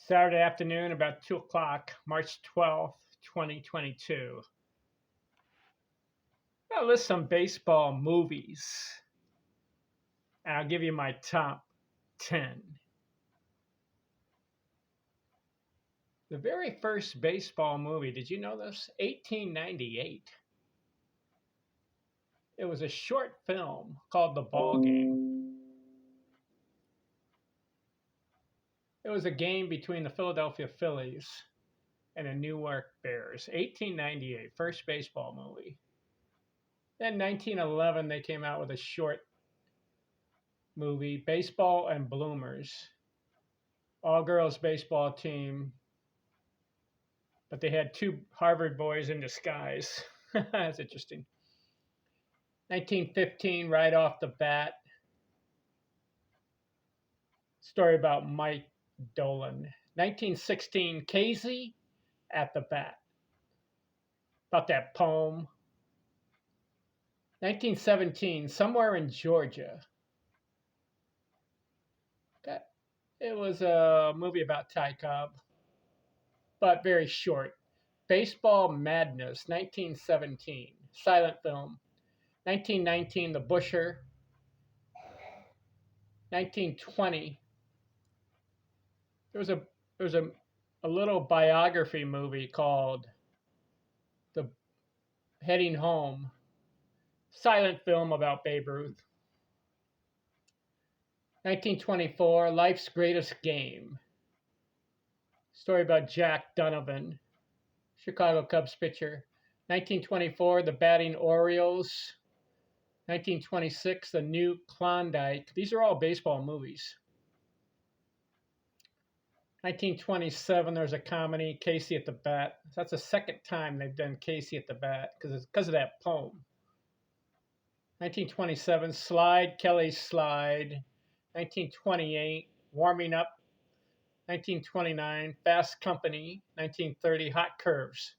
Saturday afternoon, about 2 o'clock, March 12th, 2022. I'll list some baseball movies, and I'll give you my top 10. The very first baseball movie, did you know this? 1898. It was a short film called The Ball Game. It was a game between the Philadelphia Phillies and the Newark Bears. 1898, first baseball movie. Then 1911, they came out with a short movie, Baseball and Bloomers, all girls baseball team, but they had two Harvard boys in disguise. That's interesting. 1915, right off the bat, story about Mike Dolan. 1916, Casey at the bat, about that poem. 1917, Somewhere in Georgia. It was a movie about Ty Cobb, but very short. Baseball Madness, 1917, silent film. 1919, The Busher. 1920, there was a little biography movie called The Heading Home, silent film about Babe Ruth. 1924, Life's Greatest Game, story about Jack Donovan, Chicago Cubs pitcher. 1924, The Batting Orioles. 1926, The New Klondike. These are all baseball movies. 1927, there's a comedy, Casey at the Bat. That's the second time they've done Casey at the Bat because of that poem. 1927, Slide, Kelly's Slide. 1928, Warming Up. 1929, Fast Company. 1930, Hot Curves.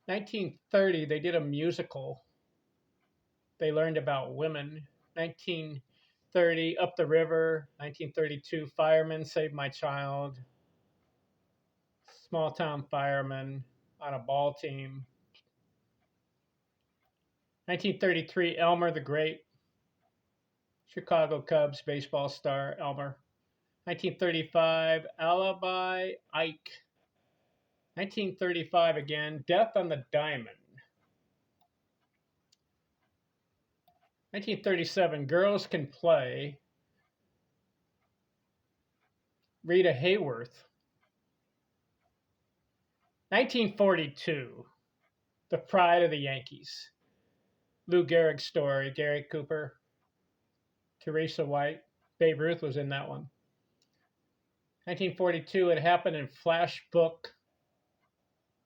1930, they did a musical. They learned about women. 1930, Up the River. 1932, Fireman Saved My Child. Small town fireman on a ball team. 1933, Elmer the Great. Chicago Cubs baseball star Elmer. 1935, Alibi Ike. 1935 again, Death on the Diamond. 1937, Girls Can Play. Rita Hayworth. 1942, The Pride of the Yankees. Lou Gehrig's story, Gary Cooper, Teresa White. Babe Ruth was in that one. 1942, It Happened in Flash Book.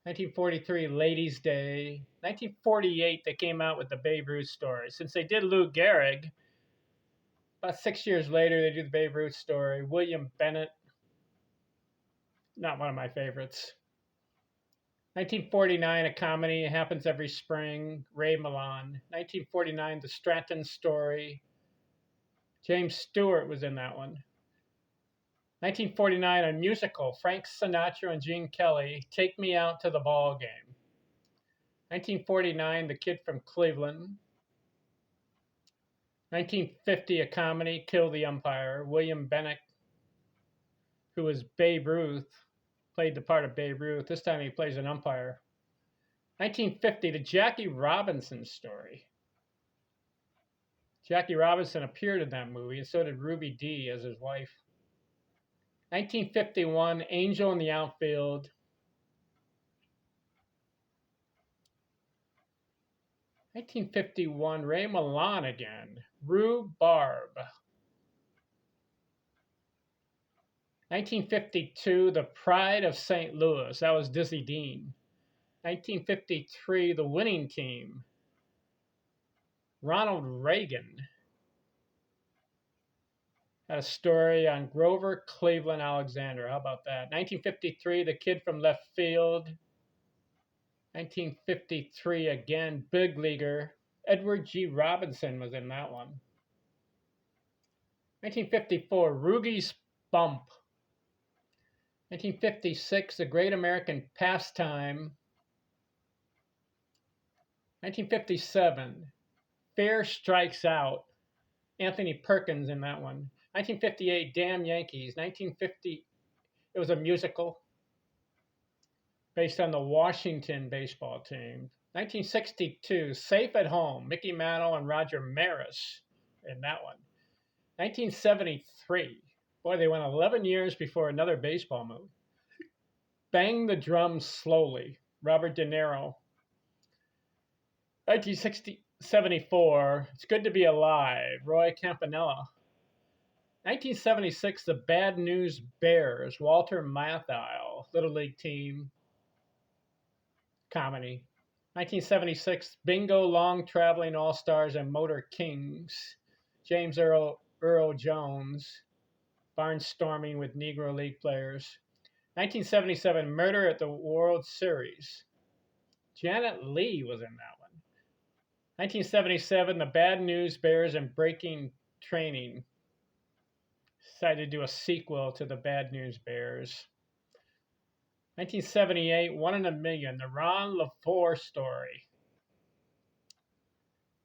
1943, Ladies' Day. 1948, they came out with the Babe Ruth story. Since they did Lou Gehrig, about 6 years later, they do the Babe Ruth story. William Bennett, not one of my favorites. 1949, a comedy, It Happens Every Spring, Ray Milland. 1949, The Stratton Story. James Stewart was in that one. 1949, a musical, Frank Sinatra and Gene Kelly, Take Me Out to the Ball Game. 1949, The Kid from Cleveland. 1950, a comedy, Kill the Umpire. William Bennett, who was Babe Ruth, played the part of Babe Ruth. This time he plays an umpire. 1950, The Jackie Robinson Story. Jackie Robinson appeared in that movie, and so did Ruby Dee as his wife. 1951, Angel in the Outfield. 1951, Ray Milland again, Rhubarb. 1952, The Pride of St. Louis. That was Dizzy Dean. 1953, The Winning Team. Ronald Reagan had a story on Grover Cleveland Alexander. How about that? 1953, The Kid from Left Field. 1953 again, Big Leaguer. Edward G. Robinson was in that one. 1954, Roogie's Bump. 1956, The Great American Pastime. 1957, Fear Strikes Out. Anthony Perkins in that one. 1958, Damn Yankees. 1950, it was a musical based on the Washington baseball team. 1962, Safe at Home. Mickey Mantle and Roger Maris in that one. 1973, boy, they went 11 years before another baseball movie. Bang the Drum Slowly. Robert De Niro. 1974, It's Good to Be Alive. Roy Campanella. 1976, The Bad News Bears, Walter Matthau, Little League team, comedy. 1976, Bingo, Long Traveling All-Stars, and Motor Kings, James Earl Jones, barnstorming with Negro League players. 1977, Murder at the World Series. Janet Leigh was in that one. 1977, The Bad News Bears and Breaking Training. Decided to do a sequel to The Bad News Bears. 1978, One in a Million, The Ron LaFleur Story.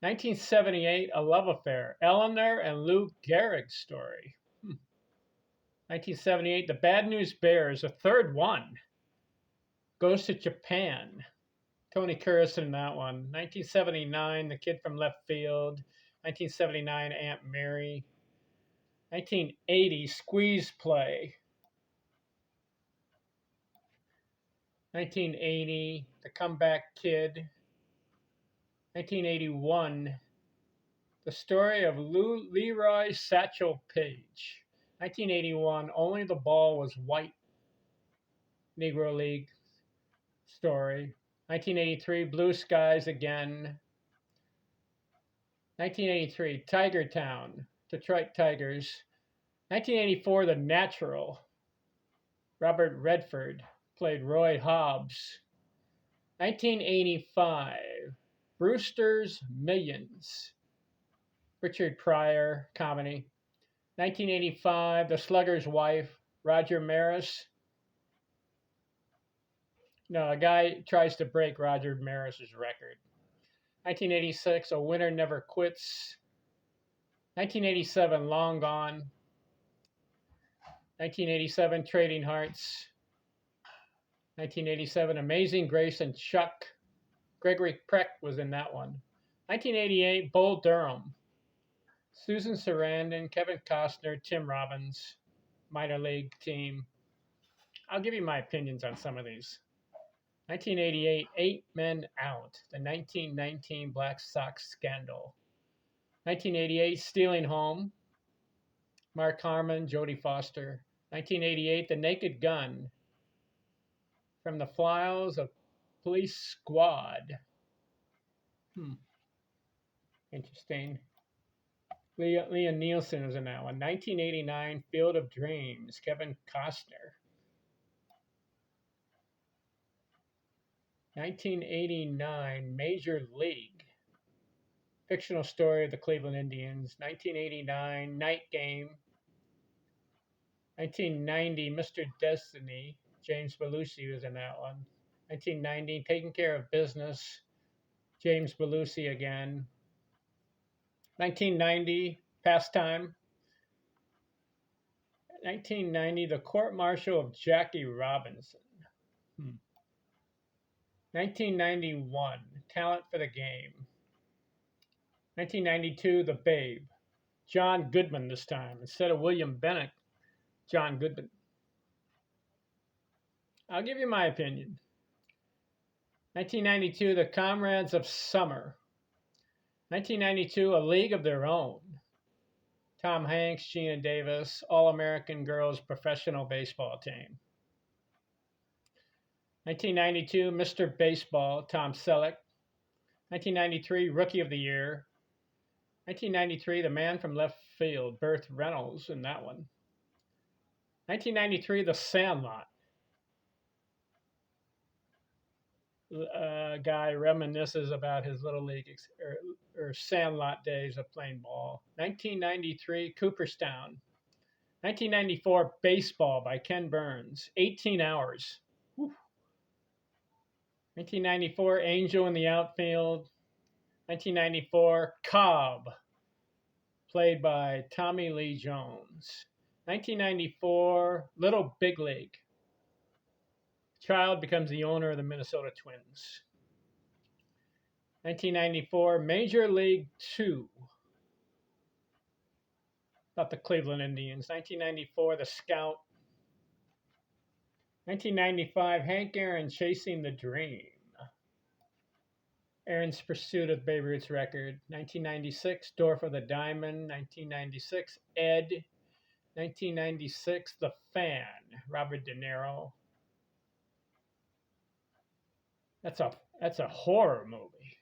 1978, A Love Affair, Eleanor and Lou Gehrig's story. 1978, The Bad News Bears, a third one, goes to Japan. Tony Curtis in that one. 1979, The Kid from Left Field. 1979, Aunt Mary. 1980, Squeeze Play. 1980, The Comeback Kid. 1981, The Story of Leroy Satchel Paige. 1981, Only the Ball Was White. Negro League story. 1983, Blue Skies Again. 1983, Tiger Town, Detroit Tigers. 1984, The Natural. Robert Redford played Roy Hobbs. 1985, Brewster's Millions. Richard Pryor, comedy. 1985, The Slugger's Wife, Roger Maris. No, a guy tries to break Roger Maris's record. 1986, A Winner Never Quits. 1987, Long Gone. 1987, Trading Hearts. 1987, Amazing Grace and Chuck. Gregory Peck was in that one. 1988, Bull Durham. Susan Sarandon, Kevin Costner, Tim Robbins, minor league team. I'll give you my opinions on some of these. 1988, 8 Men Out, the 1919 Black Sox Scandal. 1988, Stealing Home, Mark Harmon, Jodie Foster. 1988, The Naked Gun, From the Files of Police Squad. Interesting. Liam Nielsen was in that one. 1989, Field of Dreams, Kevin Costner. 1989, Major League, fictional story of the Cleveland Indians. 1989, Night Game. 1990, Mr. Destiny, James Belushi was in that one. 1990, Taking Care of Business, James Belushi again. 1990, Pastime. 1990, The Court Martial of Jackie Robinson. 1991, Talent for the Game. 1992, The Babe. John Goodman this time. Instead of William Bennett, John Goodman. I'll give you my opinion. 1992, The Comrades of Summer. 1992, A League of Their Own. Tom Hanks, Geena Davis, All-American Girls Professional Baseball Team. 1992, Mr. Baseball, Tom Selleck. 1993, Rookie of the Year. 1993, The Man from Left Field, Burt Reynolds in that one. 1993, The Sandlot. A guy reminisces about his Little League or Sandlot days of playing ball. 1993, Cooperstown. 1994 Baseball by Ken Burns, 18 hours. Whew. 1994 Angel in the Outfield. 1994 Cobb, played by Tommy Lee Jones. 1994 Little Big League. Child becomes the owner of the Minnesota Twins. 1994 Major League 2. About the Cleveland Indians. 1994 The Scout. 1995 Hank Aaron Chasing the Dream. Aaron's pursuit of Babe Ruth's record. 1996 Door for the Diamond. 1996 Ed. 1996 The Fan. Robert De Niro. That's a horror movie.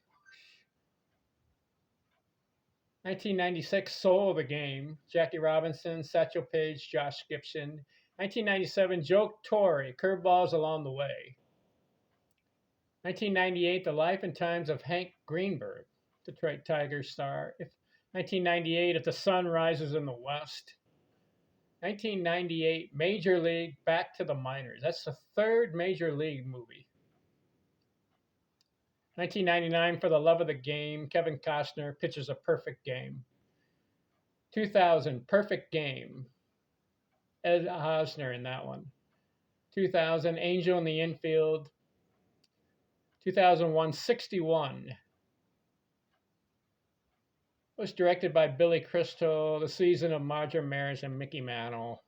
1996 Soul of the Game. Jackie Robinson, Satchel Paige, Josh Gibson. 1997 Joe Torre. Curveballs Along the Way. 1998 The Life and Times of Hank Greenberg, Detroit Tigers star. 1998 If the Sun Rises in the West. 1998 Major League Back to the Minors. That's the third Major League movie. 1999 For the Love of the Game. Kevin Costner pitches a perfect game. 2000 Perfect Game. Ed Hosner in that one. 2000 Angel in the Infield. 2001 61. It was directed by Billy Crystal. The season of Marjorie Maris and Mickey Mantle.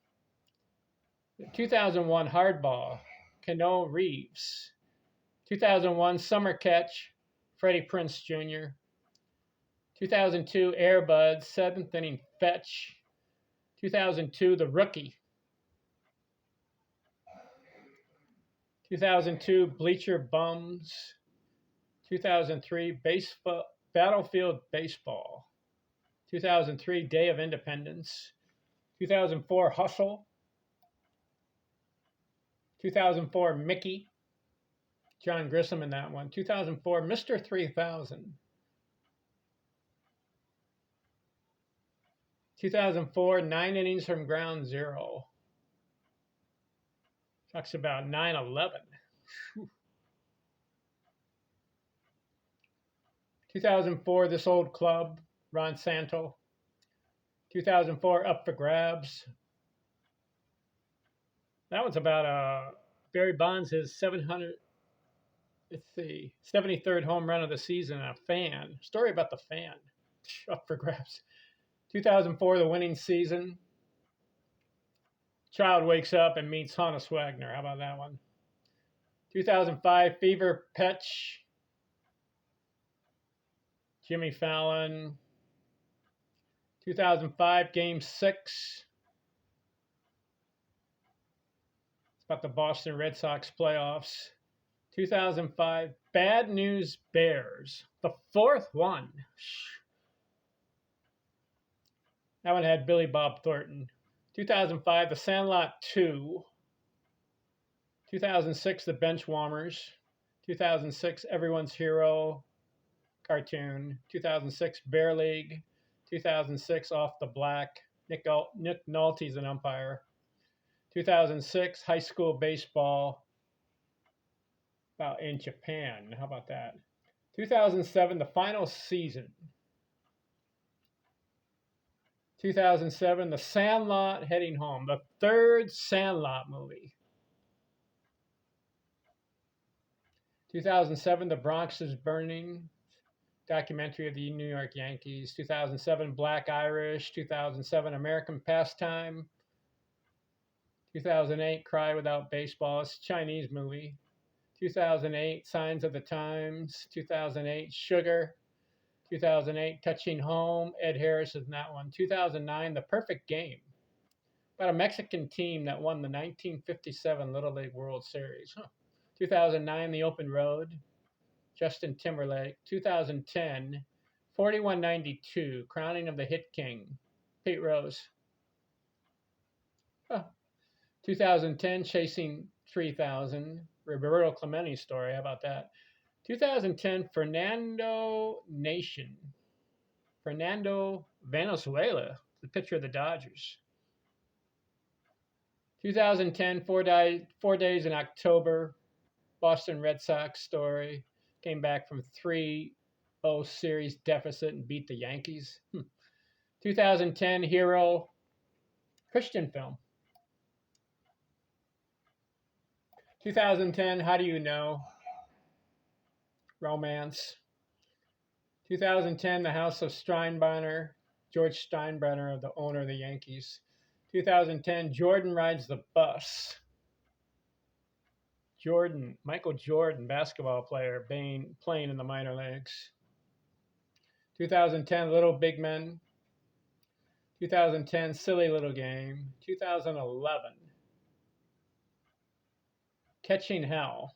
2001 Hardball. Keanu Reeves. 2001 Summer Catch. Freddie Prinze Jr. 2002 Air Bud. 7th Inning Fetch. 2002 The Rookie. 2002 Bleacher Bums. 2003 Battlefield Baseball. 2003 Day of Independence. 2004 Hustle. 2004 Mickey. John Grissom in that one. 2004 Mr. 3000. 2004 9 Innings from Ground Zero. Talks about 9/11. 2004 This Old Club. Ron Santo. 2004 Up for Grabs. That one's about Barry Bonds, his 73rd home run of the season. A fan. Story about the fan. Up for grabs. 2004 The Winning Season. Child wakes up and meets Honus Wagner. How about that one? 2005 Fever Pitch. Jimmy Fallon. 2005 Game 6. It's about the Boston Red Sox playoffs. 2005 Bad News Bears. The fourth one. That one had Billy Bob Thornton. 2005 The Sandlot 2. 2006 The Benchwarmers. 2006 Everyone's Hero cartoon. 2006 Bear League. 2006 Off the Black. Nick Nolte's an umpire. 2006 High School Baseball. About in Japan. How about that? 2007 The Final Season. 2007 The Sandlot Heading Home. The third Sandlot movie. 2007 The Bronx is Burning. Documentary of the New York Yankees. 2007 Black Irish. 2007 American Pastime. 2008 Cry Without Baseball. It's a Chinese movie. 2008 Signs of the Times. 2008 Sugar. 2008 Touching Home. Ed Harris is in that one. 2009 The Perfect Game. About a Mexican team that won the 1957 Little League World Series. 2009 The Open Road. Justin Timberlake. 2010 4192 Crowning of the Hit King. Pete Rose. 2010 Chasing 3000. Roberto Clemente story. How about that? 2010 Fernando Nation. Fernando Valenzuela, the pitcher of the Dodgers. 2010, 4 days in October, Boston Red Sox story. Came back from 3-0 series deficit and beat the Yankees. 2010 hero Christian film. 2010 How Do You Know? Romance. 2010 The House of Steinbrenner. George Steinbrenner, the owner of the Yankees. 2010 Jordan Rides the Bus. Michael Jordan, basketball player, playing in the minor leagues. 2010 Little Big Men. 2010 Silly Little Game. 2011 Catching Hell.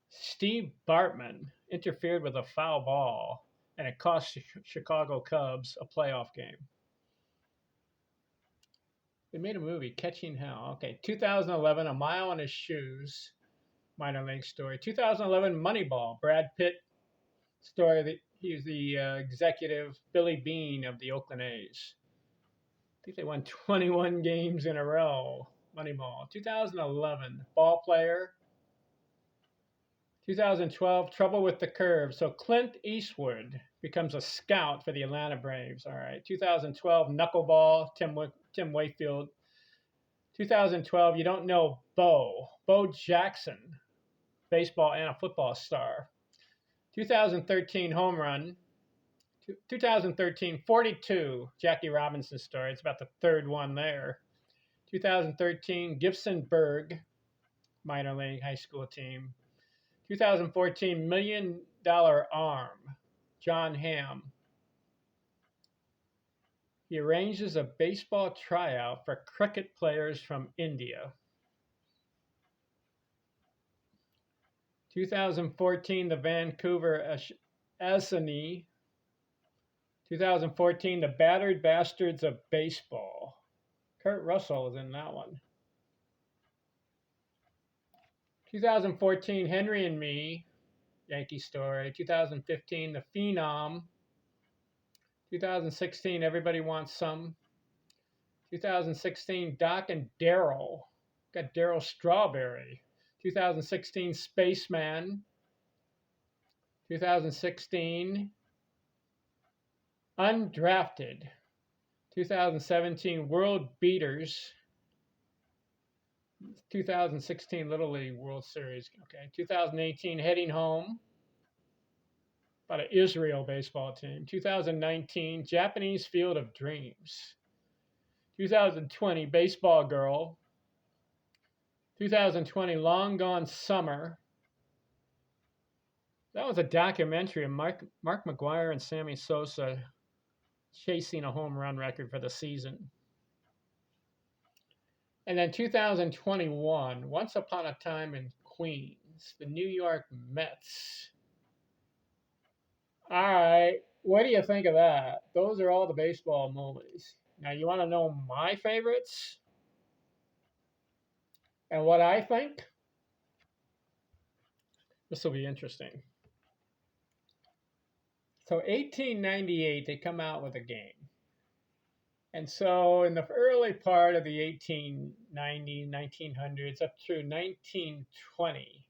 Steve Bartman interfered with a foul ball, and it cost Chicago Cubs a playoff game. They made a movie, Catching Hell. Okay, 2011 A Mile in His Shoes, minor league story. 2011 Moneyball, Brad Pitt story. He's the executive, Billy Beane of the Oakland A's. I think they won 21 games in a row. Moneyball. 2011 Ball Player. 2012 Trouble with the Curve. So Clint Eastwood becomes a scout for the Atlanta Braves. All right. 2012 Knuckleball. Tim Wakefield. 2012 You Don't Know Bo Jackson, baseball and a football star. 2013 Home Run. 2013 42 Jackie Robinson story. It's about the third one there. 2013 Gibsonburg, minor league high school team. 2014 $1 Million Arm, John Hamm. He arranges a baseball tryout for cricket players from India. 2014 The Vancouver Assini. 2014 The Battered Bastards of Baseball. Kurt Russell was in that one. 2014 Henry and Me, Yankee Story. 2015 The Phenom. 2016 Everybody Wants Some. 2016 Doc and Daryl. Got Daryl Strawberry. 2016 Spaceman. 2016 Undrafted. 2017 World Beaters. 2016 Little League World Series. Okay. 2018 Heading Home. About an Israel baseball team. 2019 Japanese Field of Dreams. 2020 Baseball Girl. 2020 Long Gone Summer. That was a documentary of Mark McGwire and Sammy Sosa chasing a home run record for the season. And then 2021, Once Upon a Time in Queens, the New York Mets. All right, what do you think of that? Those are all the baseball movies. Now, you want to know my favorites and what I think? This will be interesting. So 1898, they come out with a game. And so in the early part of the 1900s up through 1920,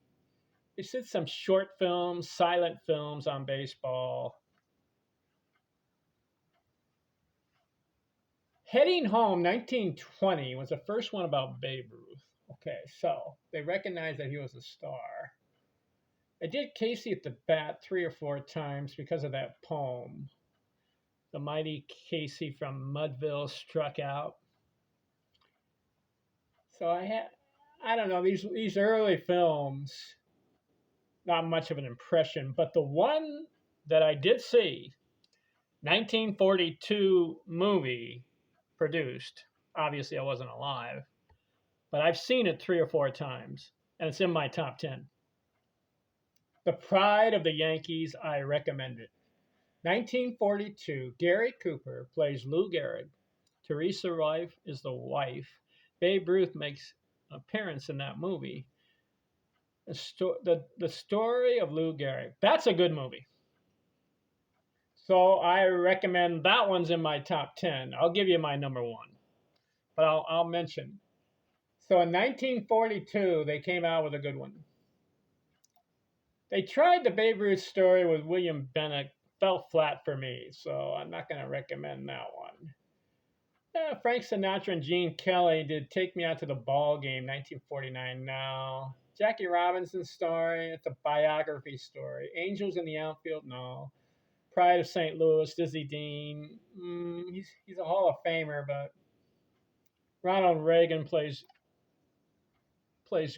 they did some short films, silent films on baseball. Heading Home, 1920, was the first one about Babe Ruth. Okay, so they recognized that he was a star. I did Casey at the Bat 3 or 4 times because of that poem. The mighty Casey from Mudville struck out. So I don't know, these early films, not much of an impression, but the one that I did see, 1942 movie produced. Obviously, I wasn't alive, but I've seen it 3 or 4 times, and it's in my top 10. The Pride of the Yankees, I recommend it. 1942, Gary Cooper plays Lou Gehrig. Teresa Rife is the wife. Babe Ruth makes an appearance in that movie. The story of Lou Gehrig. That's a good movie. So I recommend that one's in my top 10. I'll give you my number 1. But I'll mention So in 1942, they came out with a good one. They tried the Babe Ruth story with William Bennett, fell flat for me, so I'm not going to recommend that one. Frank Sinatra and Gene Kelly did Take Me Out to the Ball Game, 1949. No. Jackie Robinson's story, it's a biography story. Angels in the Outfield, no. Pride of St. Louis, Dizzy Dean. He's a Hall of Famer, but Ronald Reagan plays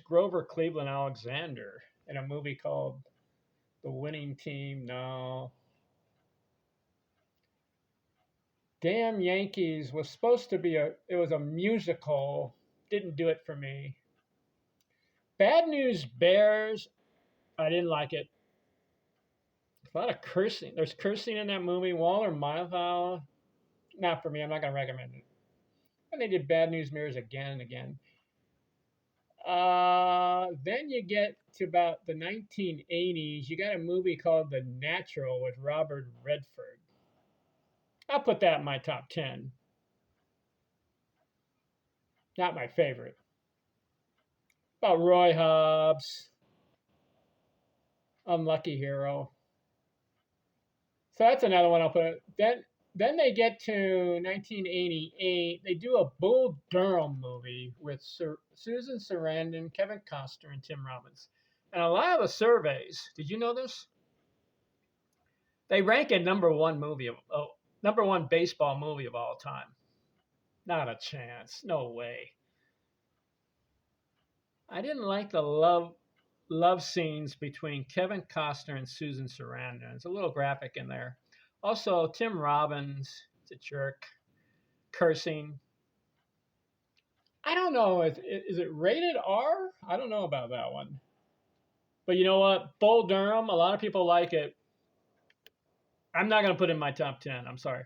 Grover Cleveland Alexander in a movie called The Winning Team. No. Damn Yankees was supposed to be it was a musical. Didn't do it for me. Bad News Bears, I didn't like it. A lot of cursing. There's cursing in that movie. Walter Matthau, not for me. I'm not going to recommend it. And they did Bad News Bears again and again. Then you get to about the 1980s. You got a movie called The Natural with Robert Redford. I'll put that in my top 10. Not my favorite. About Roy Hobbs. Unlucky Hero. So that's another one I'll put. Then they get to 1988. They do a Bull Durham movie with Susan Sarandon, Kevin Costner, and Tim Robbins. And a lot of the surveys, did you know this? They rank it number one baseball movie of all time. Not a chance. No way. I didn't like the love scenes between Kevin Costner and Susan Sarandon. It's a little graphic in there. Also, Tim Robbins is a jerk, cursing. I don't know. Is it rated R? I don't know about that one. But you know what? Bull Durham, a lot of people like it. I'm not going to put it in my top 10. I'm sorry.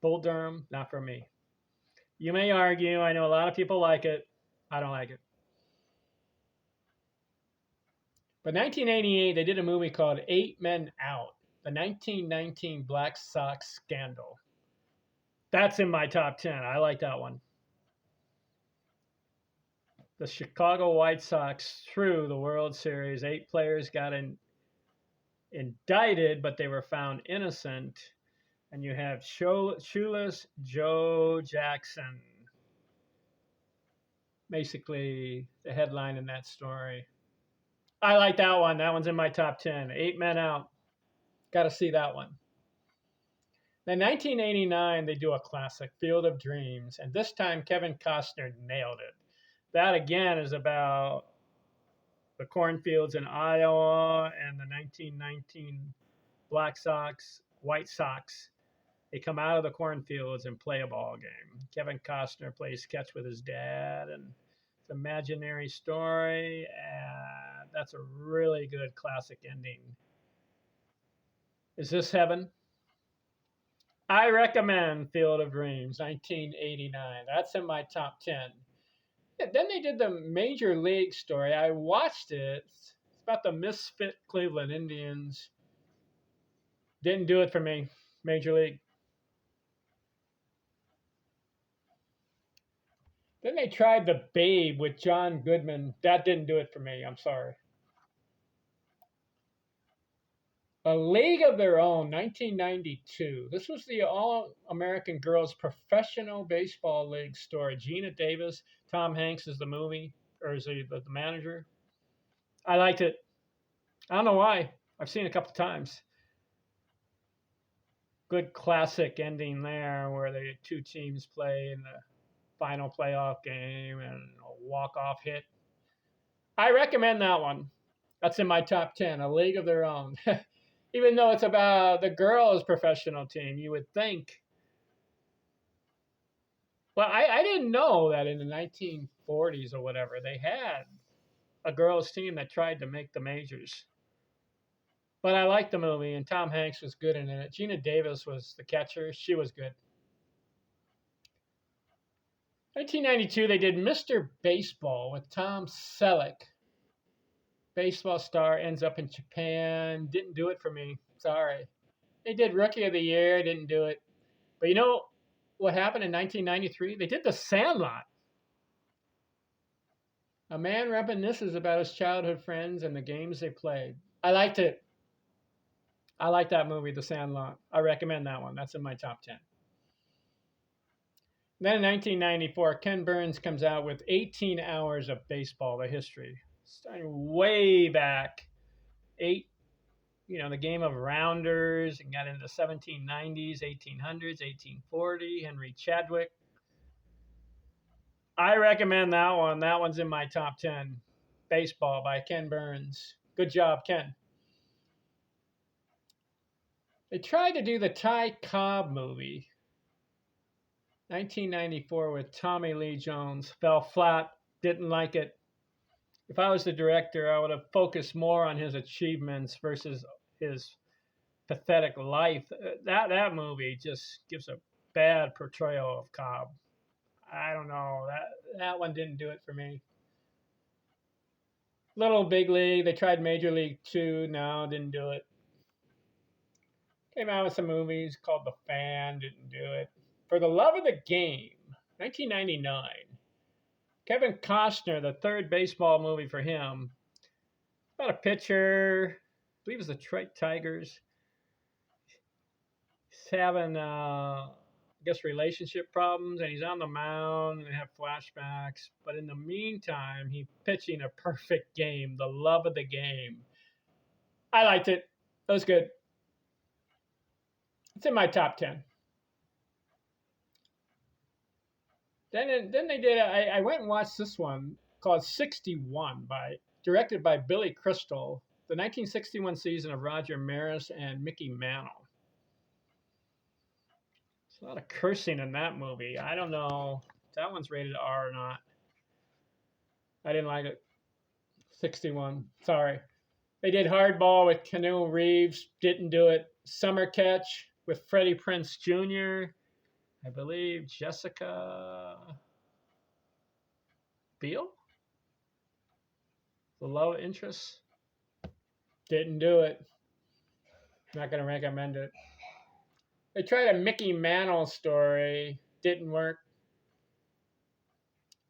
Bull Durham, not for me. You may argue. I know a lot of people like it. I don't like it. But 1988, they did a movie called 8 Men Out, the 1919 Black Sox Scandal. That's in my top 10. I like that one. The Chicago White Sox threw the World Series. 8 players got indicted, but they were found innocent. And you have Shoeless Joe Jackson. Basically, the headline in that story. I like that one. That one's in my top 10. 8 Men Out. Got to see that one. Then 1989, they do a classic, Field of Dreams. And this time, Kevin Costner nailed it. That, again, is about the cornfields in Iowa and the 1919 White Sox. They come out of the cornfields and play a ball game. Kevin Costner plays catch with his dad, and it's an imaginary story. And that's a really good classic ending. Is this heaven? I recommend Field of Dreams, 1989. That's in my top 10. Then they did the Major League story. I watched it. It's about the misfit Cleveland Indians. Didn't do it for me. Major League. Then they tried The Babe with John Goodman. That didn't do it for me. I'm sorry. A League of Their Own, 1992. This was the All-American Girls Professional Baseball League story. Gina Davis, Tom Hanks is the movie, or is he the manager? I liked it. I don't know why. I've seen it a couple times. Good classic ending there where the two teams play in the final playoff game and a walk-off hit. I recommend that one. That's in my top 10, A League of Their Own. Even though it's about the girls' professional team, you would think. Well, I didn't know that in the 1940s or whatever, they had a girls' team that tried to make the majors. But I liked the movie, and Tom Hanks was good in it. Gina Davis was the catcher. She was good. 1992, they did Mr. Baseball with Tom Selleck. Baseball star ends up in Japan. Didn't do it for me. Sorry. They did Rookie of the Year. Didn't do it. But you know what happened in 1993? They did The Sandlot. A man reminisces about his childhood friends and the games they played. I liked it. I like that movie, The Sandlot. I recommend that one. That's in my top 10. Then in 1994, Ken Burns comes out with 18 Hours of Baseball, the history. Starting way back, the game of rounders, and got into the 1790s, 1800s, 1840, Henry Chadwick. I recommend that one. That one's in my top 10. Baseball by Ken Burns. Good job, Ken. They tried to do the Ty Cobb movie, 1994, with Tommy Lee Jones. Fell flat. Didn't like it. If I was the director, I would have focused more on his achievements versus his pathetic life. That movie just gives a bad portrayal of Cobb. I don't know. That one didn't do it for me. Little Big League. They tried Major League 2. No, didn't do it. Came out with some movies called The Fan. Didn't do it. For the Love of the Game, 1999. Kevin Costner, the third baseball movie for him. About a pitcher, I believe it's the Detroit Tigers. He's having, relationship problems, and he's on the mound and have flashbacks. But in the meantime, he's pitching a perfect game, the love of the game. I liked it. It was good. It's in my top 10. Then they did. I went and watched this one called 61 directed by Billy Crystal, the 1961 season of Roger Maris and Mickey Mantle. There's a lot of cursing in that movie. I don't know if that one's rated R or not. I didn't like it. 61. Sorry. They did Hardball with Keanu Reeves. Didn't do it. Summer Catch with Freddie Prinze Jr. I believe Jessica Biel, the love interest. Didn't do it. Not going to recommend it. They tried a Mickey Mantle story. Didn't work.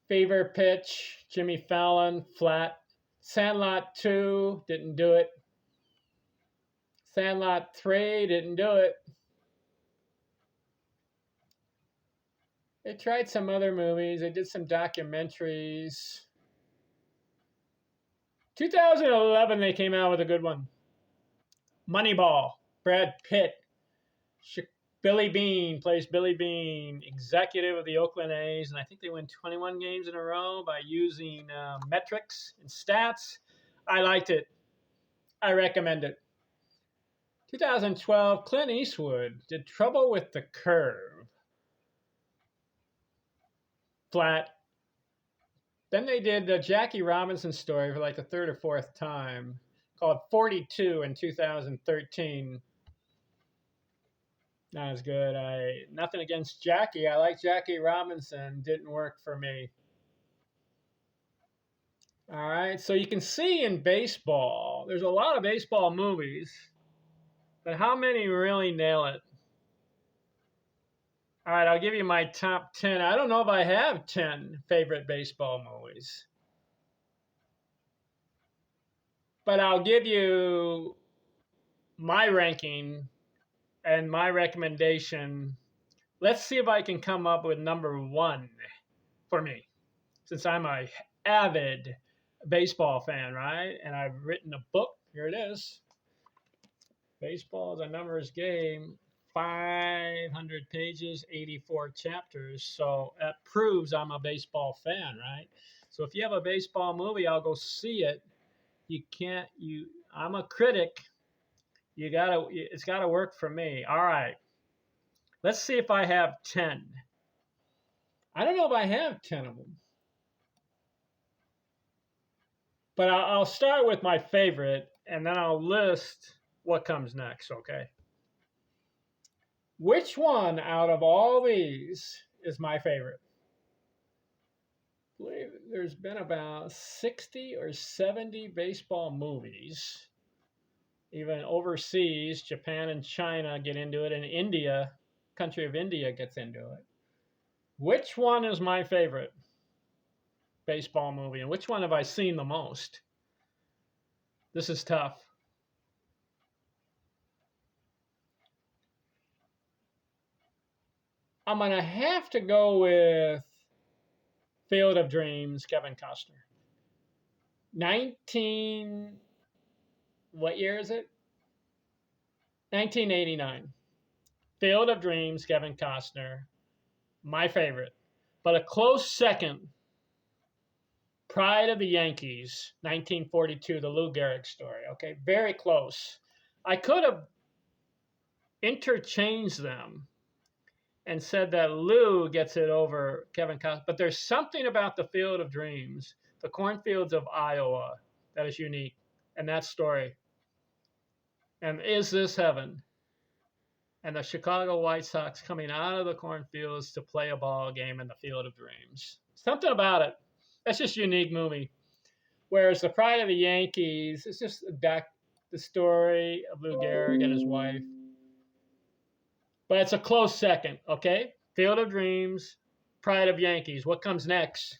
Fever Pitch, Jimmy Fallon, flat. Sandlot 2, didn't do it. Sandlot 3, didn't do it. They tried some other movies. They did some documentaries. 2011, they came out with a good one. Moneyball, Brad Pitt. Billy Beane plays Billy Beane, executive of the Oakland A's, and I think they win 21 games in a row by using metrics and stats. I liked it. I recommend it. 2012, Clint Eastwood did Trouble with the Curve. Flat. Then they did the Jackie Robinson story for like the third or fourth time, called 42 in 2013. Not as good. Nothing against Jackie. I like Jackie Robinson. Didn't work for me. All right. So you can see in baseball, there's a lot of baseball movies, but how many really nail it? All right. I'll give you my top 10. I don't know if I have 10 favorite baseball movies, but I'll give you my ranking and my recommendation. Let's see if I can come up with number 1 for me, since I'm a avid baseball fan, right? And I've written a book. Here it is. Baseball is a numbers game. 500 pages, 84 chapters. So that proves I'm a baseball fan, right? So if you have a baseball movie, I'll go see it. I'm a critic. It's gotta work for me. All right. Let's see if I have 10. I don't know if I have 10 of them. But I'll start with my favorite, and then I'll list what comes next, okay? Which one out of all these is my favorite? I believe there's been about 60 or 70 baseball movies. Even overseas, Japan and China get into it, and India, country of India, gets into it. Which one is my favorite? baseball movie, and which one have I seen the most? This is tough. I'm going to have to go with Field of Dreams, Kevin Costner. 19, what year is it? 1989. Field of Dreams, Kevin Costner, my favorite. But a close second, Pride of the Yankees, 1942, the Lou Gehrig story. Okay, very close. I could have interchanged them and said that Lou gets it over Kevin Costner, but there's something about the Field of Dreams, the cornfields of Iowa, that is unique, and that story. And Is This Heaven? And the Chicago White Sox coming out of the cornfields to play a ball game in the Field of Dreams. Something about it. That's just a unique movie. Whereas The Pride of the Yankees, it's just the story of Lou Gehrig and his wife. But it's a close second, okay? Field of Dreams, Pride of Yankees. What comes next?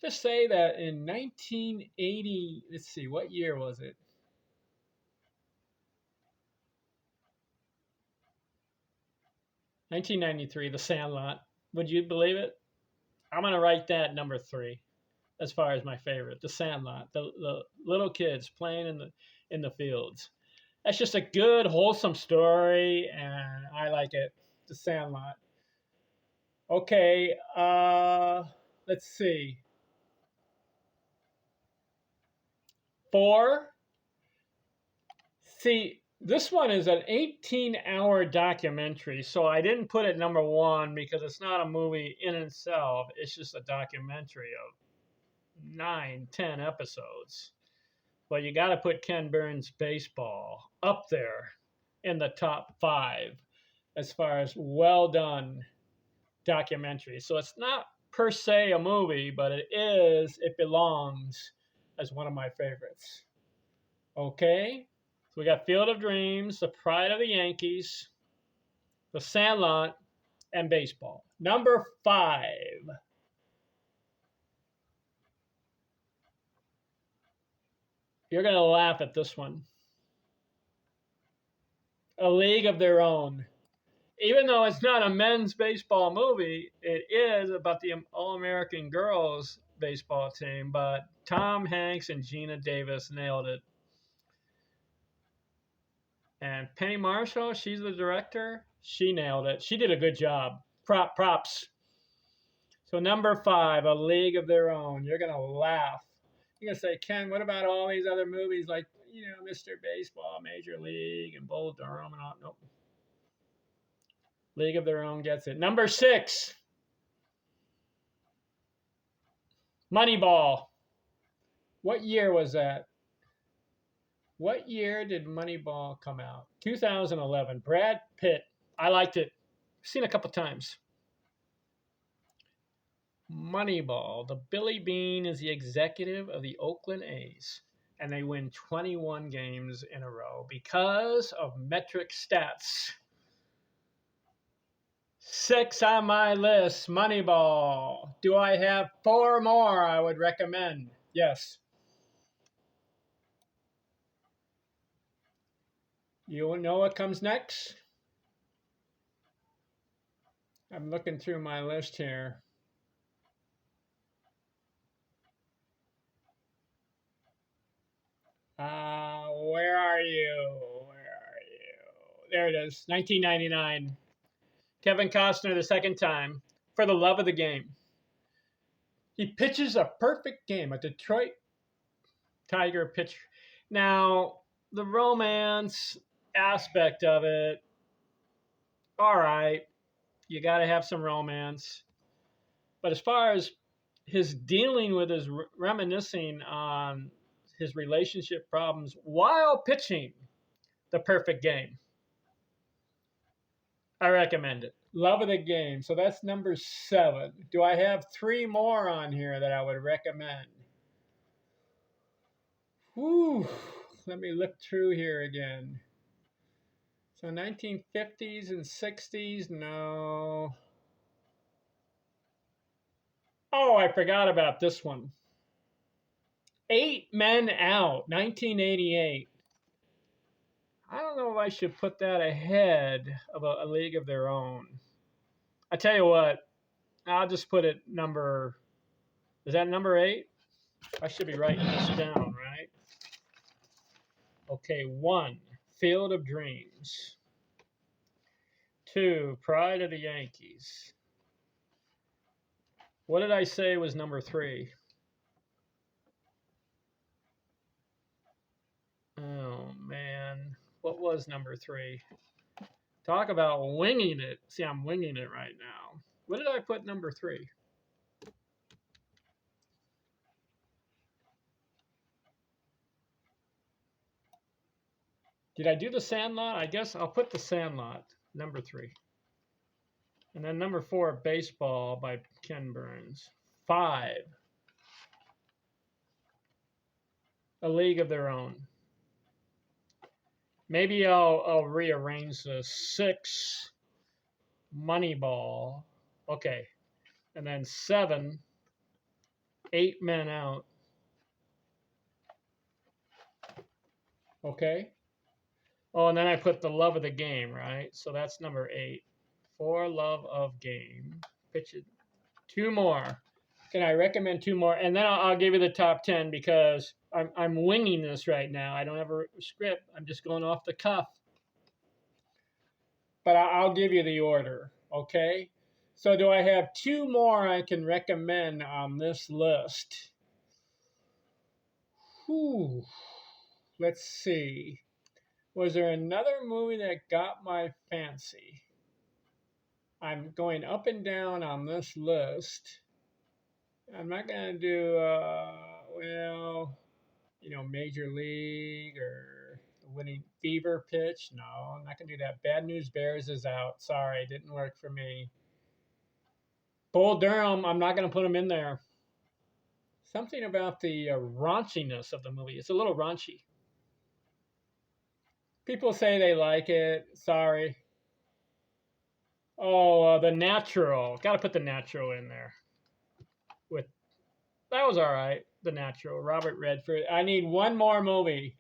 Just say that in 1980, let's see, what year was it? 1993, The Sandlot. Would you believe it? I'm going to write that number 3 as far as my favorite, The Sandlot. The little kids playing in the fields. That's just a good, wholesome story, and I like it. The Sandlot. Okay, let's see. 4. See, this one is an 18-hour documentary, so I didn't put it number 1 because it's not a movie in itself. It's just a documentary of 9, 10 episodes. But you got to put Ken Burns' Baseball up there in the top 5 as far as well done documentary. So it's not per se a movie, but it belongs as one of my favorites. Okay, so we got Field of Dreams, The Pride of the Yankees, The Sandlot, and baseball. Number 5. You're going to laugh at this one. A League of Their Own. Even though it's not a men's baseball movie, it is about the All-American girls baseball team, but Tom Hanks and Geena Davis nailed it. And Penny Marshall, she's the director. She nailed it. She did a good job. Props. So number 5, A League of Their Own. You're going to laugh. You're going to say, Ken, what about all these other movies like, Mr. Baseball, Major League, and Bull Durham and all? Nope. League of Their Own gets it. Number 6, Moneyball. What year was that? What year did Moneyball come out? 2011. Brad Pitt. I liked it. Seen it a couple times. Moneyball. The Billy Bean is the executive of the Oakland A's, and they win 21 games in a row because of metric stats. 6 on my list, Moneyball. Do I have 4 more I would recommend? Yes. You know what comes next? I'm looking through my list here. Where are you? There it is, 1999. Kevin Costner the second time, For the Love of the Game. He pitches a perfect game, a Detroit Tiger pitcher. Now, the romance aspect of it, all right, you got to have some romance. But as far as his dealing with his reminiscing on his relationship problems while pitching the perfect game, I recommend it. Love of the Game. So that's number 7. Do I have 3 more on here that I would recommend? Whew. Let me look through here again. So 1950s and 60s, no. Oh, I forgot about this one. 8 Men Out, 1988. I don't know if I should put that ahead of a League of Their Own. I tell you what, I'll just put it number. Is that number 8? I should be writing this down, right? Okay, 1, Field of Dreams. 2, Pride of the Yankees. What did I say was number 3? Oh, man. What was number 3? Talk about winging it. See, I'm winging it right now. What did I put number 3? Did I do The Sandlot? I guess I'll put The Sandlot, number 3. And then number 4, Baseball by Ken Burns. 5, A League of Their Own. Maybe I'll rearrange the 6, Moneyball. Okay. And then 7, 8 Men Out. Okay. Oh, and then I put The Love of the Game, right? So that's number 8. For Love of Game. Pitch it. 2 more. Can I recommend 2 more? And then I'll give you the top 10 because I'm winging this right now. I don't have a script. I'm just going off the cuff. But I'll give you the order, okay? So do I have 2 more I can recommend on this list? Whew. Let's see. Was there another movie that got my fancy? I'm going up and down on this list. I'm not going to do, Major League or the winning fever pitch. No, I'm not going to do that. Bad News Bears is out. Sorry, didn't work for me. Bull Durham, I'm not going to put him in there. Something about the raunchiness of the movie. It's a little raunchy. People say they like it. Sorry. Oh, The Natural. Got to put The Natural in there. That was all right. The Natural. Robert Redford. I need one more movie.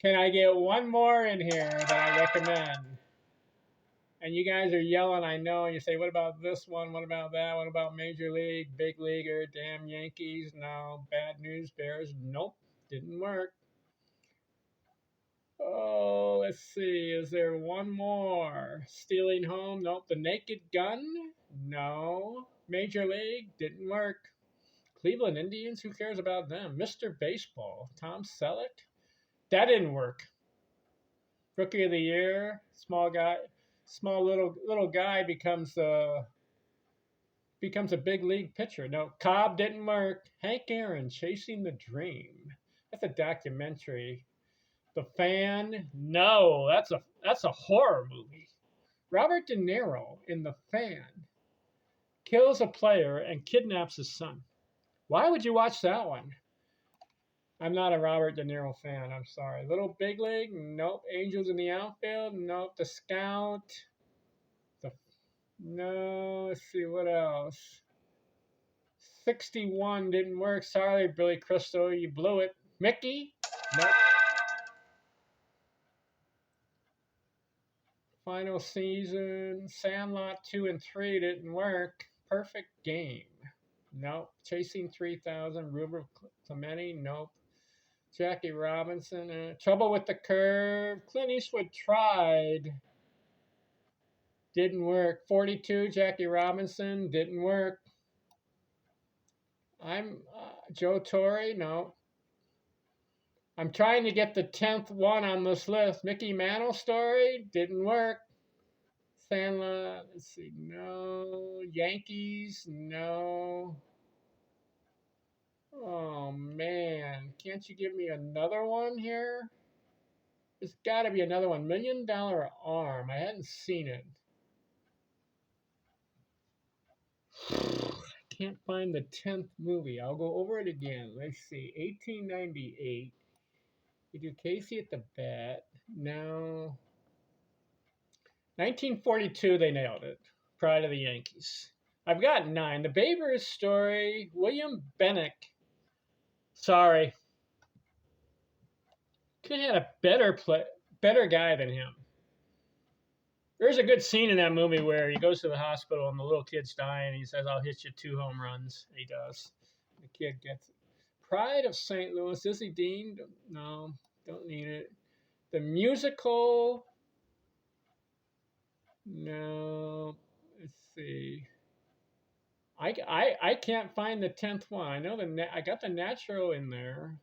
Can I get one more in here that I recommend? And you guys are yelling, I know. You say, what about this one? What about that? What about Major League, Big Leaguer, damn Yankees? No. Bad News Bears? Nope. Didn't work. Oh, let's see. Is there one more? Stealing Home? Nope. The Naked Gun? No. Major League? Didn't work. Cleveland Indians? Who cares about them? Mr. Baseball? Tom Selleck? That didn't work. Rookie of the Year? Small little guy becomes a big league pitcher. No, Cobb didn't work. Hank Aaron, Chasing the Dream. That's a documentary. The Fan? No, that's a horror movie. Robert De Niro in The Fan kills a player and kidnaps his son. Why would you watch that one? I'm not a Robert De Niro fan. I'm sorry. Little Big League? Nope. Angels in the Outfield? Nope. The Scout? No. Let's see what else. 61 didn't work. Sorry, Billy Crystal. You blew it. Mickey? Nope. Final Season. Sandlot 2 and 3 didn't work. Perfect Game? Nope. Chasing 3000. Ruben Clemente? Nope. Jackie Robinson. Trouble with the Curve. Clint Eastwood tried. Didn't work. 42. Jackie Robinson. Didn't work. I'm Joe Torre. No. I'm trying to get the 10th one on this list. Mickey Mantle Story. Didn't work. Sandlot. Let's see. No. Yankees. No. Oh, man. Can't you give me another one here? There's got to be another one. $1 Million Arm. I hadn't seen it. I can't find the 10th movie. I'll go over it again. Let's see. 1898. You do Casey at the Bat. No. 1942, they nailed it. Pride of the Yankees. I've got 9. The Babe Ruth story, William Bennick. Sorry. Could have had a better guy than him. There's a good scene in that movie where he goes to the hospital and the little kid's dying. And he says, "I'll hit you 2 home runs." He does. The kid gets it. Pride of St. Louis. Dizzy Dean? No, don't need it. The musical? No. Let's see. I can't find the 10th one. I know I got the Natural in there.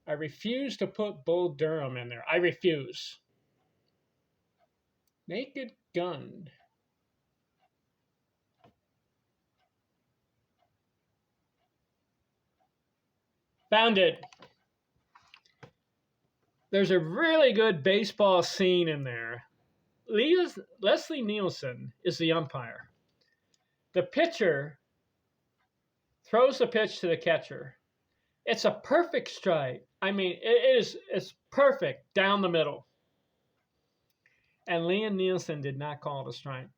I refuse to put Bull Durham in there. I refuse. Naked Gun. Found it. There's a really good baseball scene in there. Leslie Nielsen is the umpire. The pitcher throws the pitch to the catcher. It's a perfect strike. I mean, it's perfect down the middle. And Liam Nielsen did not call it a strike.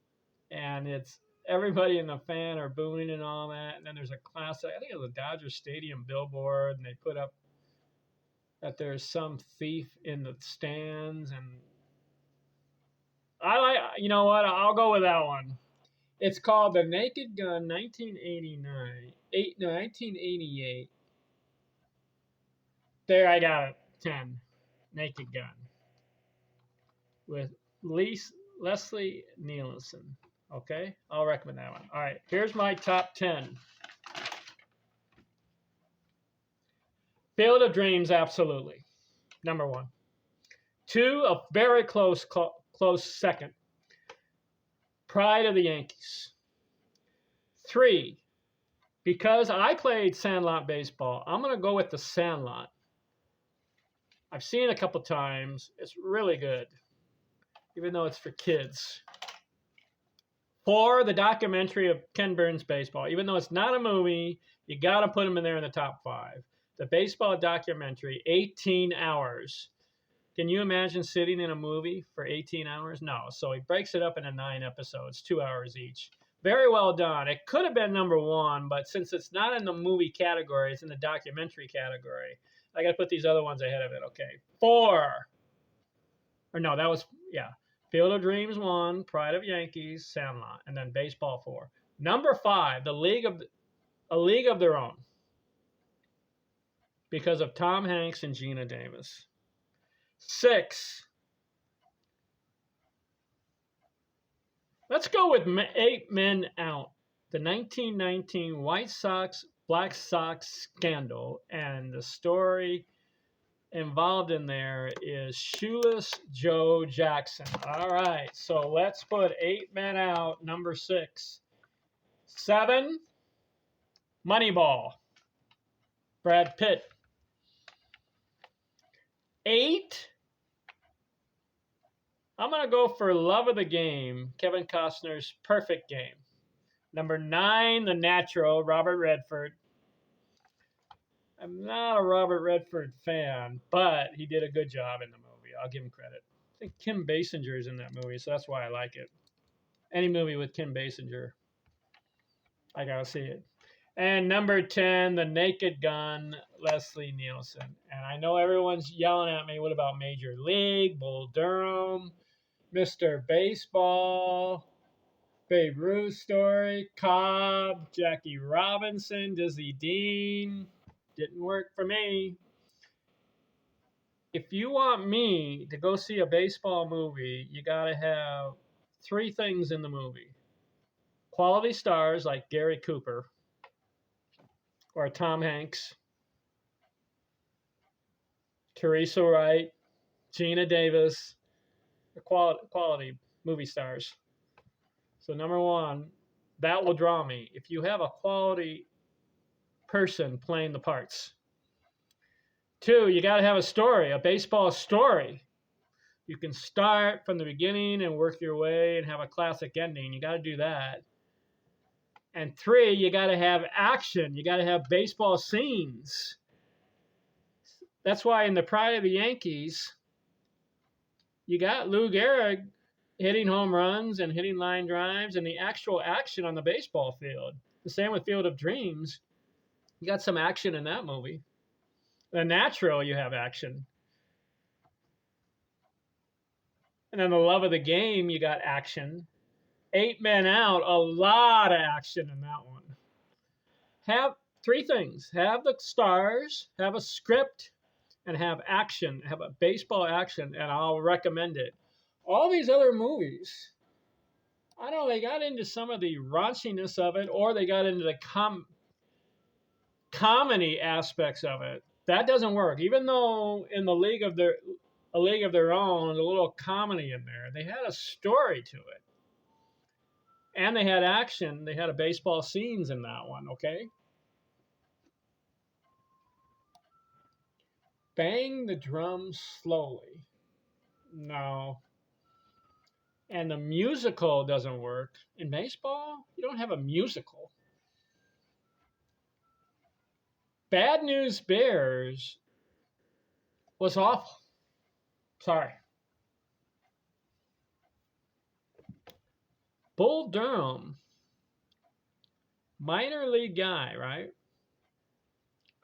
And it's everybody in the fan are booing and all that. And then there's a classic, I think it was a Dodger Stadium billboard, and they put up that there's some thief in the stands. And you know what? I'll go with that one. It's called The Naked Gun, 1988. There, I got it. 10. Naked Gun. With Leslie Nielsen. Okay? I'll recommend that one. All right. Here's my top 10. Field of Dreams, absolutely. Number 1. 2, a very close second. Pride of the Yankees. 3, because I played Sandlot baseball, I'm going to go with The Sandlot. I've seen it a couple times. It's really good, even though it's for kids. 4, the documentary of Ken Burns baseball. Even though it's not a movie, you got to put them in there in the top 5. The baseball documentary, 18 hours. Can you imagine sitting in a movie for 18 hours? No. So he breaks it up into 9 episodes, 2 hours each. Very well done. It could have been number 1, but since it's not in the movie category, it's in the documentary category. I got to put these other ones ahead of it. Okay. 4. Or no, that was, yeah. Field of Dreams 1, Pride of Yankees, Sandlot, and then baseball 4. Number 5, A League of Their Own. Because of Tom Hanks and Geena Davis. 6. Let's go with 8 Men Out. The 1919 White Sox Black Sox scandal, and the story involved in there is Shoeless Joe Jackson. All right, so let's put 8 Men Out, number 6. 7, Moneyball, Brad Pitt. 8, I'm going to go for Love of the Game, Kevin Costner's Perfect Game. Number 9, The Natural, Robert Redford. I'm not a Robert Redford fan, but he did a good job in the movie. I'll give him credit. I think Kim Basinger is in that movie, so that's why I like it. Any movie with Kim Basinger, I gotta see it. And number 10, The Naked Gun, Leslie Nielsen. And I know everyone's yelling at me, what about Major League, Bull Durham, Mr. Baseball, Babe Ruth story, Cobb, Jackie Robinson, Dizzy Dean. Didn't work for me. If you want me to go see a baseball movie, you got to have 3 things in the movie. Quality stars like Gary Cooper or Tom Hanks, Teresa Wright, Geena Davis, quality movie stars. So number 1, that will draw me. If you have a quality person playing the parts. 2, you got to have a story, a baseball story. You can start from the beginning and work your way and have a classic ending. You got to do that. And 3, you got to have action. You got to have baseball scenes. That's why in The Pride of the Yankees, you got Lou Gehrig hitting home runs and hitting line drives and the actual action on the baseball field. The same with Field of Dreams. You got some action in that movie. The Natural, you have action. And then The Love of the Game, you got action. 8 Men Out, a lot of action in that one. Have three things: have the stars, have a script, and have action, have a baseball action, and I'll recommend it. All these other movies, I don't know, they got into some of the raunchiness of it, or they got into the comedy aspects of it. That doesn't work. Even though in a league of their own, a little comedy in there, they had a story to it, and they had action. They had a baseball scenes in that one. Okay, bang the drums slowly. No. And the musical doesn't work. In baseball, you don't have a musical. Bad News Bears was awful. Sorry. Bull Durham, minor league guy, right?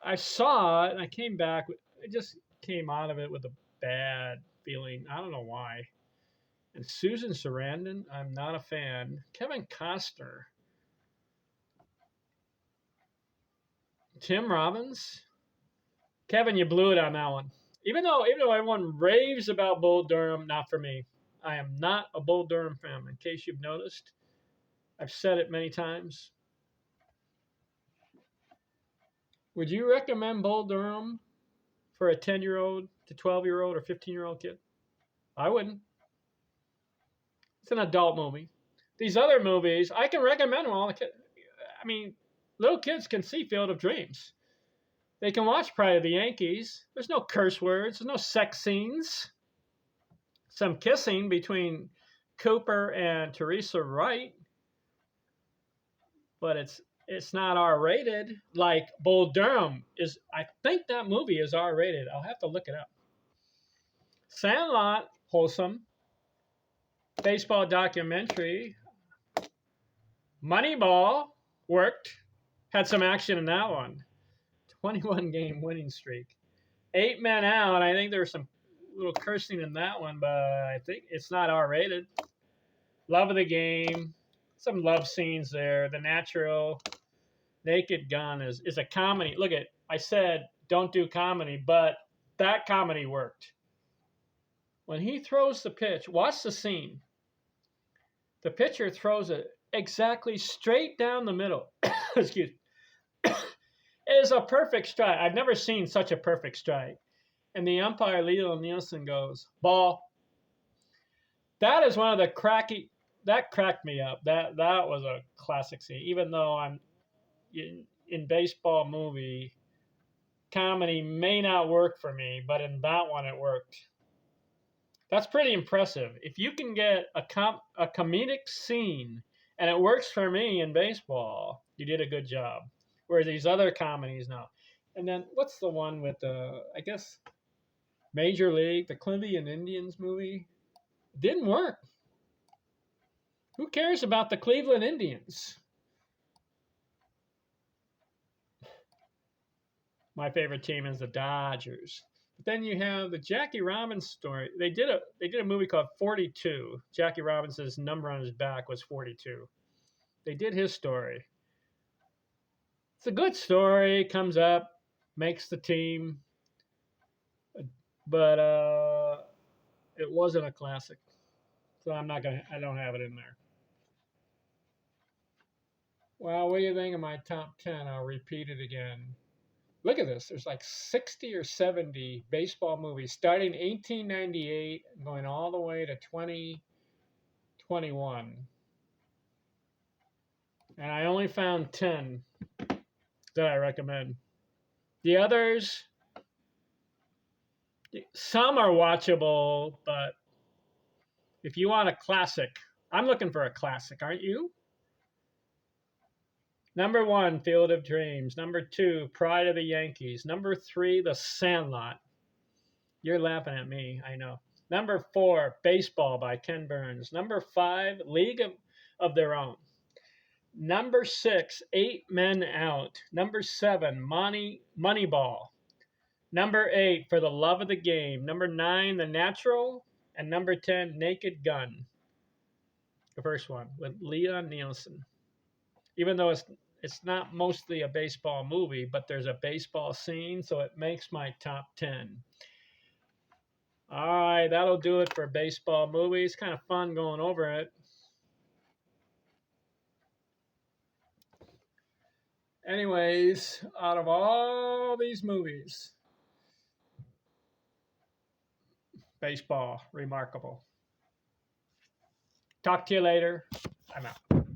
I saw it and I came back. I just came out of it with a bad feeling. I don't know why. And Susan Sarandon, I'm not a fan. Kevin Costner, Tim Robbins. Kevin, you blew it on that one. Even though everyone raves about Bull Durham, not for me. I am not a Bull Durham fan. In case you've noticed, I've said it many times. Would you recommend Bull Durham for a 10-year-old to 12-year-old or 15-year-old kid? I wouldn't. It's an adult movie. These other movies, I can recommend them all. I mean, little kids can see Field of Dreams. They can watch Pride of the Yankees. There's no curse words. There's no sex scenes. Some kissing between Cooper and Teresa Wright, but it's not R-rated like Bull Durham is. I think that movie is R-rated. I'll have to look it up. Sandlot, wholesome. Baseball documentary. Moneyball worked. Had some action in that one. 21-game winning streak. 8 Men Out. I think there was some little cursing in that one, but I think it's not R-rated. Love of the Game. Some love scenes there. The Natural. Naked Gun is a comedy. Look at, I said don't do comedy, but that comedy worked. When he throws the pitch, watch the scene. The pitcher throws it exactly straight down the middle. Excuse me. It is a perfect strike. I've never seen such a perfect strike. And the umpire, Leo Nielsen, goes, ball. That is one of the that cracked me up. That was a classic scene. Even though I'm in baseball movie, comedy may not work for me, but in that one it worked. That's pretty impressive. If you can get a comedic scene and it works for me in baseball, you did a good job. Whereas these other comedies, no. And then what's the one with I guess, Major League, the Cleveland Indians movie? Didn't work. Who cares about the Cleveland Indians? My favorite team is the Dodgers. But then you have the Jackie Robinson story. They did a movie called 42. Jackie Robinson's number on his back was 42. They did his story. It's a good story. Comes up, makes the team, but it wasn't a classic. So I don't have it in there. Well, what do you think of my top 10? I'll repeat it again. Look at this. There's like 60 or 70 baseball movies starting 1898 and going all the way to 2021. And I only found 10 that I recommend. The others, some are watchable, but if you want a classic, I'm looking for a classic, aren't you? Number 1, Field of Dreams. Number 2, Pride of the Yankees. Number 3, The Sandlot. You're laughing at me, I know. Number 4, Baseball by Ken Burns. Number 5, League of Their Own. Number 6, 8 Men Out. Number 7, Moneyball. Number 8, For the Love of the Game. Number 9, The Natural. And number 10, Naked Gun. The first one with Leon Nielsen. Even though it's not mostly a baseball movie, but there's a baseball scene, so it makes my top 10. All right, that'll do it for baseball movies. Kind of fun going over it. Anyways, out of all these movies, baseball, remarkable. Talk to you later. I'm out.